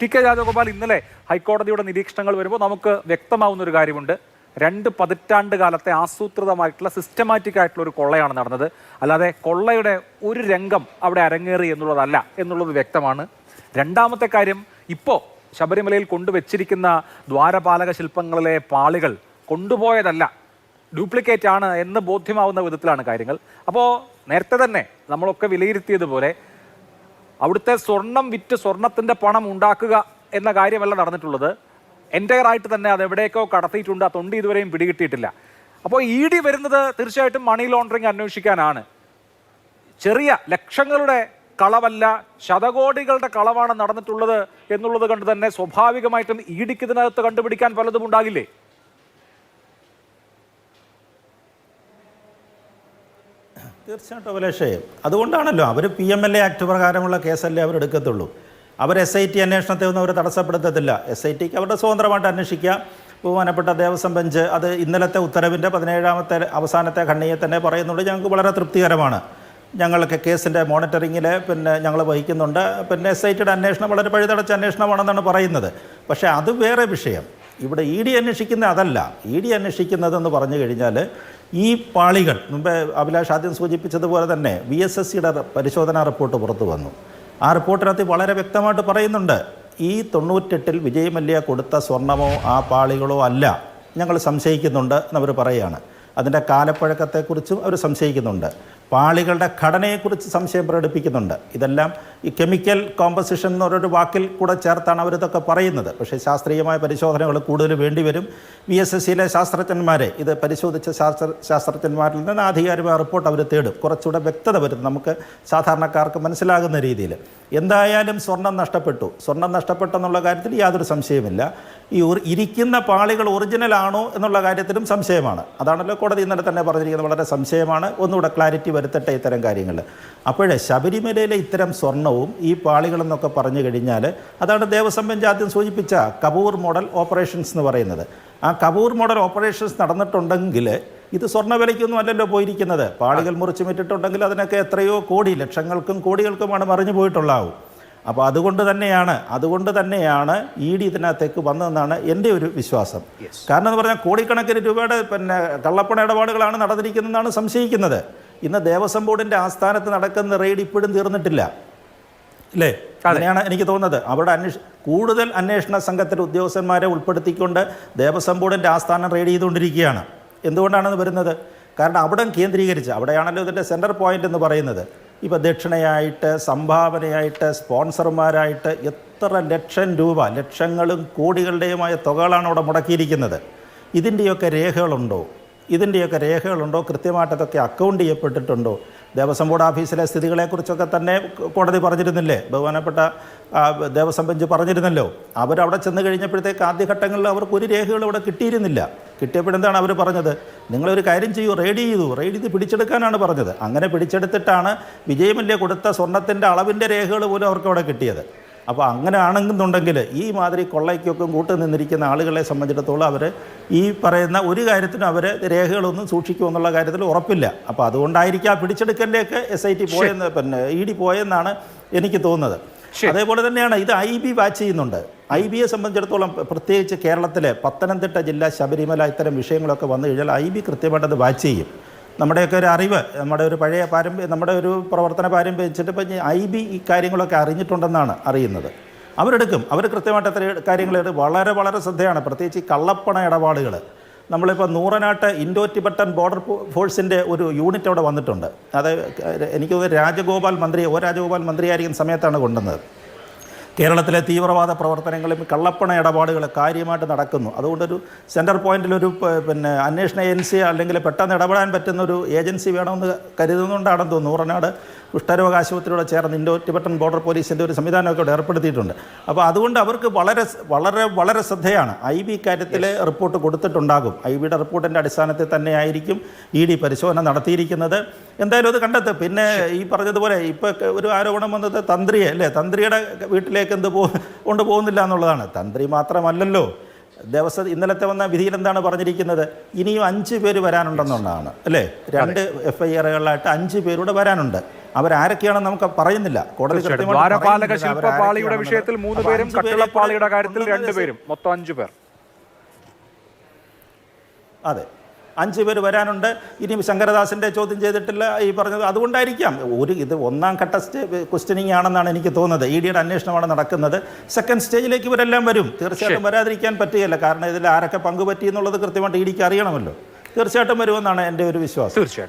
T K Rajagopal ഇന്നലെ ഹൈക്കോടതിയുടെ നിരീക്ഷണങ്ങൾ വരുമ്പോൾ നമുക്ക് വ്യക്തമാവുന്ന ഒരു കാര്യമുണ്ട്. 2 പതിറ്റാണ്ട് കാലത്തെ ആസൂത്രിതമായിട്ടുള്ള സിസ്റ്റമാറ്റിക് ആയിട്ടുള്ള ഒരു കൊള്ളയാണ് നടന്നത്. അല്ലാതെ കൊള്ളയുടെ ഒരു രംഗം അവിടെ അരങ്ങേറി എന്നുള്ളതല്ല എന്നുള്ളത് വ്യക്തമാണ്. രണ്ടാമത്തെ കാര്യം, ഇപ്പോൾ ശബരിമലയിൽ കൊണ്ടുവച്ചിരിക്കുന്ന ദ്വാരപാലക ശില്പങ്ങളിലെ പാളികൾ കൊണ്ടുപോയതല്ല, ഡ്യൂപ്ലിക്കേറ്റ് ആണ് എന്ന് ബോധ്യമാവുന്ന വിധത്തിലാണ് കാര്യങ്ങൾ. അപ്പോൾ നേരത്തെ തന്നെ നമ്മളൊക്കെ വിലയിരുത്തിയതുപോലെ അവിടുത്തെ സ്വർണം വിറ്റ് സ്വർണത്തിൻ്റെ പണം ഉണ്ടാക്കുക എന്ന കാര്യമല്ല നടന്നിട്ടുള്ളത്. എൻ്റയർ ആയിട്ട് തന്നെ അത് എവിടേക്കോ കടത്തിയിട്ടുണ്ട്. ആ തൊണ്ടി ഇതുവരെയും പിടികിട്ടിയിട്ടില്ല. അപ്പോൾ ED വരുന്നത് തീർച്ചയായിട്ടും മണി ലോണ്ടറിങ് അന്വേഷിക്കാനാണ്. ചെറിയ ലക്ഷങ്ങളുടെ കളവല്ല, ശതകോടികളുടെ കളവാണ് നടന്നിട്ടുള്ളത് എന്നുള്ളത് കൊണ്ട് തന്നെ സ്വാഭാവികമായിട്ടും EDക്ക് ഇതിനകത്ത് കണ്ടുപിടിക്കാൻ പലതും ഉണ്ടാകില്ലേ? തീർച്ചയായിട്ടും അഭിലാഷേ, അതുകൊണ്ടാണല്ലോ അവർ PMLA ആക്ട് പ്രകാരമുള്ള കേസല്ലേ അവർ എടുക്കത്തുള്ളൂ. അവർ SIT അന്വേഷണത്തെ ഒന്നും അവർ തടസ്സപ്പെടുത്തത്തില്ല. SITക്ക് അവരുടെ സ്വതന്ത്രമായിട്ട് അന്വേഷിക്കാം. ബഹുമാനപ്പെട്ട ദേവസ്വം ബെഞ്ച് അത് ഇന്നലത്തെ ഉത്തരവിൻ്റെ 17ാമത്തെ അവസാനത്തെ ഖണ്ഡികയിൽ തന്നെ പറയുന്നുണ്ട്. ഞങ്ങൾക്ക് വളരെ തൃപ്തികരമാണ്. ഞങ്ങൾക്ക് കേസിൻ്റെ മോണിറ്ററിങ്ങിൽ ഞങ്ങൾ വഹിക്കുന്നുണ്ട്. SITയുടെ അന്വേഷണം വളരെ പഴുതടച്ച അന്വേഷണമാണെന്നാണ് പറയുന്നത്. പക്ഷേ അത് വേറെ വിഷയം. ഇവിടെ ED അന്വേഷിക്കുന്ന അതല്ല. ED അന്വേഷിക്കുന്നതെന്ന് പറഞ്ഞു കഴിഞ്ഞാൽ ഈ പാളികൾ മുമ്പേ അഭിലാഷ് ആദ്യം സൂചിപ്പിച്ചതുപോലെ തന്നെ VSSCയുടെ പരിശോധനാ റിപ്പോർട്ട് പുറത്തു വന്നു. ആ റിപ്പോർട്ടിനകത്ത് വളരെ വ്യക്തമായിട്ട് പറയുന്നുണ്ട്, ഈ 98-ൽ വിജയ് മല്യ കൊടുത്ത സ്വർണമോ ആ പാളികളോ അല്ല, ഞങ്ങൾ സംശയിക്കുന്നുണ്ട് എന്നവർ പറയുകയാണ്. അതിൻ്റെ കാലപ്പഴക്കത്തെക്കുറിച്ചും അവർ സംശയിക്കുന്നുണ്ട്. പാളികളുടെ ഘടനയെക്കുറിച്ച് സംശയം പ്രകടിപ്പിക്കുന്നുണ്ട്. ഇതെല്ലാം ഈ കെമിക്കൽ കോമ്പസിഷൻ എന്നൊരു വാക്കിൽ കൂടെ ചേർത്താണ് അവരിതൊക്കെ പറയുന്നത്. പക്ഷേ ശാസ്ത്രീയമായ പരിശോധനകൾ കൂടുതൽ വേണ്ടിവരും. VSSCയിലെ ശാസ്ത്രജ്ഞന്മാരെ ഇത് പരിശോധിച്ച ശാസ്ത്രജ്ഞന്മാരിൽ നിന്ന് ആധികാരികമായ റിപ്പോർട്ട് അവർ തേടും. കുറച്ചുകൂടെ വ്യക്തത വരും നമുക്ക് സാധാരണക്കാർക്ക് മനസ്സിലാകുന്ന രീതിയിൽ. എന്തായാലും സ്വർണം നഷ്ടപ്പെട്ടെന്നുള്ള കാര്യത്തിൽ യാതൊരു സംശയമില്ല. ഈ ഇരിക്കുന്ന പാളികൾ ഒറിജിനൽ ആണോ എന്നുള്ള കാര്യത്തിലും സംശയമാണ്. അതാണല്ലോ കോടതി ഇന്നലെ തന്നെ പറഞ്ഞിരിക്കുന്നത്. വളരെ സംശയമാണ്. ഒന്നുകൂടെ ക്ലാരിറ്റി വരുത്തട്ടെ ഇത്തരം കാര്യങ്ങൾ. അപ്പോഴേ ശബരിമലയിലെ ഇത്തരം സ്വർണവും ഈ പാളികളെന്നൊക്കെ പറഞ്ഞു കഴിഞ്ഞാൽ അതാണ് ദേവസ്വം ബെഞ്ച് ആദ്യം സൂചിപ്പിച്ച കപൂർ മോഡൽ ഓപ്പറേഷൻസ് എന്ന് പറയുന്നത്. ആ കപൂർ മോഡൽ ഓപ്പറേഷൻസ് നടന്നിട്ടുണ്ടെങ്കിൽ ഇത് സ്വർണ്ണവിലയ്ക്കൊന്നും അല്ലല്ലോ പോയിരിക്കുന്നത്. പാളികൾ മുറിച്ച് വിറ്റിട്ടുണ്ടെങ്കിൽ അതിനൊക്കെ എത്രയോ കോടി, ലക്ഷങ്ങൾക്കും കോടികൾക്കുമാണ് മറിഞ്ഞു പോയിട്ടുള്ളാവും. അപ്പോൾ അതുകൊണ്ട് തന്നെയാണ് ED ഇതിനകത്തേക്ക് വന്നതെന്നാണ് എൻ്റെ ഒരു വിശ്വാസം. കാരണം എന്ന് പറഞ്ഞാൽ കോടിക്കണക്കിന് രൂപയുടെ കള്ളപ്പണ ഇടപാടുകളാണ് നടന്നിരിക്കുന്നതെന്നാണ് സംശയിക്കുന്നത്. ഇന്ന് ദേവസ്വം ബോർഡിൻ്റെ ആസ്ഥാനത്ത് നടക്കുന്ന റെയ്ഡ് ഇപ്പോഴും തീർന്നിട്ടില്ല അല്ലേ? അങ്ങനെയാണ് എനിക്ക് തോന്നുന്നത്. അവിടെ കൂടുതൽ അന്വേഷണ സംഘത്തിലെ ഉദ്യോഗസ്ഥന്മാരെ ഉൾപ്പെടുത്തിക്കൊണ്ട് ദേവസ്വം ബോർഡിൻ്റെ ആസ്ഥാനം റെയ്ഡ് ചെയ്തുകൊണ്ടിരിക്കുകയാണ്. എന്തുകൊണ്ടാണെന്ന് വരുന്നത്? കാരണം അവിടെ കേന്ദ്രീകരിച്ച്, അവിടെയാണല്ലോ ഇതിൻ്റെ സെൻറ്റർ പോയിൻ്റ് എന്ന് പറയുന്നത്. ഇപ്പോൾ ദക്ഷിണയായിട്ട്, സംഭാവനയായിട്ട്, സ്പോൺസർമാരായിട്ട് എത്ര ലക്ഷം രൂപ, ലക്ഷങ്ങളും കോടികളുടെയുമായ തുകകളാണ് അവിടെ മുടക്കിയിരിക്കുന്നത്. ഇതിൻ്റെയൊക്കെ രേഖകളുണ്ടോ? കൃത്യമായിട്ട് അതൊക്കെ അക്കൗണ്ട് ചെയ്യപ്പെട്ടിട്ടുണ്ടോ? ദേവസ്വം ബോർഡ് ഓഫീസിലെ സ്ഥിതികളെക്കുറിച്ചൊക്കെ തന്നെ കോടതി പറഞ്ഞിരുന്നില്ലേ? ബഹുമാനപ്പെട്ട ദേവസ്വം ബെഞ്ച് പറഞ്ഞിരുന്നല്ലോ. അവരവിടെ ചെന്ന് കഴിഞ്ഞപ്പോഴത്തേക്ക് ആദ്യഘട്ടങ്ങളിൽ അവർക്ക് ഒരു രേഖകളും ഇവിടെ കിട്ടിയിരുന്നില്ല. കിട്ടിയപ്പോഴെന്താണ് അവർ പറഞ്ഞത്? നിങ്ങളൊരു കാര്യം ചെയ്യൂ, റെയ്ഡ് ചെയ്ത് പിടിച്ചെടുക്കാനാണ് പറഞ്ഞത്. അങ്ങനെ പിടിച്ചെടുത്തിട്ടാണ് വിജയ് മല്യ കൊടുത്ത സ്വർണത്തിൻ്റെ അളവിൻ്റെ രേഖകൾ പോലും അവർക്ക് അവിടെ കിട്ടിയത്. അപ്പോൾ അങ്ങനെ ആണെന്നുണ്ടെങ്കിൽ ഈ മാതിരി കൊള്ളയ്ക്കൊക്കെ കൂട്ടു നിന്നിരിക്കുന്ന ആളുകളെ സംബന്ധിച്ചിടത്തോളം അവർ ഈ പറയുന്ന ഒരു കാര്യത്തിനും അവർ രേഖകളൊന്നും സൂക്ഷിക്കുമെന്നുള്ള കാര്യത്തിൽ ഉറപ്പില്ല. അപ്പോൾ അതുകൊണ്ടായിരിക്കും ആ പിടിച്ചെടുക്കലിലേക്ക് SIT പോയെന്ന് ED പോയെന്നാണ് എനിക്ക് തോന്നുന്നത്. അതേപോലെ തന്നെയാണ് ഇത് IB വാച്ച് ചെയ്യുന്നുണ്ട്. IBയെ സംബന്ധിച്ചിടത്തോളം പ്രത്യേകിച്ച് കേരളത്തിലെ പത്തനംതിട്ട ജില്ല ശബരിമല ഇത്തരം വിഷയങ്ങളൊക്കെ വന്നു കഴിഞ്ഞാൽ IB കൃത്യമായിട്ടത് വാച്ച് ചെയ്യും. നമ്മുടെയൊക്കെ ഒരു അറിവ്, നമ്മുടെ ഒരു പഴയ നമ്മുടെ ഒരു പ്രവർത്തന പാരമ്പര്യം വെച്ചിട്ട് ഇപ്പം IB ഈ കാര്യങ്ങളൊക്കെ അറിഞ്ഞിട്ടുണ്ടെന്നാണ് അറിയുന്നത്. അവരെടുക്കും. അവർ കൃത്യമായിട്ട് അത്ര കാര്യങ്ങൾ വളരെ വളരെ ശ്രദ്ധയാണ്. പ്രത്യേകിച്ച് ഈ കള്ളപ്പണ ഇടപാടുകൾ. നമ്മളിപ്പോൾ നൂറനാട്ട് ഇൻഡോ ടിബറ്റൻ ബോർഡർ ഫോഴ്സിൻ്റെ ഒരു യൂണിറ്റ് അവിടെ വന്നിട്ടുണ്ട്. അത് എനിക്ക് തോന്നുന്നു രാജഗോപാൽ മന്ത്രിയായിരിക്കുന്ന സമയത്താണ് കൊണ്ടുവന്നത്. കേരളത്തിലെ തീവ്രവാദ പ്രവർത്തനങ്ങളും കള്ളപ്പണ ഇടപാടുകൾ കാര്യമായിട്ട് നടക്കുന്നു. അതുകൊണ്ടൊരു സെൻറ്റർ പോയിന്റിലൊരു അന്വേഷണ ഏജൻസി അല്ലെങ്കിൽ പെട്ടെന്ന് ഇടപെടാൻ പറ്റുന്ന ഒരു ഏജൻസി വേണമെന്ന് കരുതുന്നുകൊണ്ടാണെന്ന് തോന്നുന്നു നൂറനാട് കുഷ്ഠരോഗ ആശുപത്രിയോട് ചേർന്ന് ഇൻഡോ ടിബറ്റൻ ബോർഡർ പോലീസിൻ്റെ ഒരു സംവിധാനമൊക്കെ ഇവിടെ ഏർപ്പെടുത്തിയിട്ടുണ്ട്. അപ്പോൾ അതുകൊണ്ട് അവർക്ക് വളരെ വളരെ വളരെ ശ്രദ്ധയാണ്. IB കാര്യത്തിൽ റിപ്പോർട്ട് കൊടുത്തിട്ടുണ്ടാകും. IBയുടെ റിപ്പോർട്ടിൻ്റെ അടിസ്ഥാനത്തിൽ തന്നെയായിരിക്കും ED പരിശോധന നടത്തിയിരിക്കുന്നത്. എന്തായാലും അത് കണ്ടെത്തും. പിന്നെ ഈ പറഞ്ഞതുപോലെ ഇപ്പോൾ ഒരു ആരോപണം വന്നത് തന്ത്രിയുടെ വീട്ടിലേക്ക് കൊണ്ടുപോകുന്നില്ല എന്നുള്ളതാണ്. തന്ത്രി മാത്രമല്ലല്ലോ, ദേവസ്വം ഇന്നലത്തെ വന്ന വിധിയിൽ എന്താണ് പറഞ്ഞിരിക്കുന്നത്? ഇനിയും 5 പേര് വരാനുണ്ടെന്നുള്ളതാണ് അല്ലേ? 2 FIRകളായിട്ട് 5 പേരൂടെ വരാനുണ്ട്. അവരാരൊക്കെയാണെന്ന് നമുക്ക് പറയുന്നില്ല. കോടതി കൃത്യമായിട്ട് ദ്വാരപാലക പറയുന്നില്ല ശില്പപാളിയുടെ അവരാരൊക്കെയാണെന്നുള്ളത്. വിഷയത്തിൽ 3 അപ്പോൾ പേരും 5 പേരെ കട്ടിളപ്പാളിയുടെ കാര്യത്തിൽ കൊണ്ടുവന്നത് 2 പേരും മൊത്തം 5 പേർ. അതെ, 5 പേര് വരാനുണ്ട്. ഇനി ശങ്കരദാസിൻ്റെ ചോദ്യം ചെയ്തിട്ടില്ല ഈ പറഞ്ഞത്. അതുകൊണ്ടായിരിക്കാം ഇത് 1ാം ഘട്ട ക്വസ്റ്റ്യനിങ് ആണെന്നാണ് എനിക്ക് തോന്നുന്നത്. ED യുടെ അന്വേഷണമാണ് നടക്കുന്നത്. സെക്കൻഡ് സ്റ്റേജിലേക്ക് ഇവരെല്ലാം വരും. തീർച്ചയായിട്ടും വരാതിരിക്കാൻ പറ്റുകയില്ല. കാരണം ഇതിൽ ആരൊക്കെ പങ്കുപറ്റി എന്നുള്ളത് കൃത്യമായിട്ട് ED ക്ക് അറിയണമല്ലോ. തീർച്ചയായിട്ടും വരുമെന്നാണ് എൻ്റെ ഒരു വിശ്വാസം. തീർച്ചയായിട്ടും.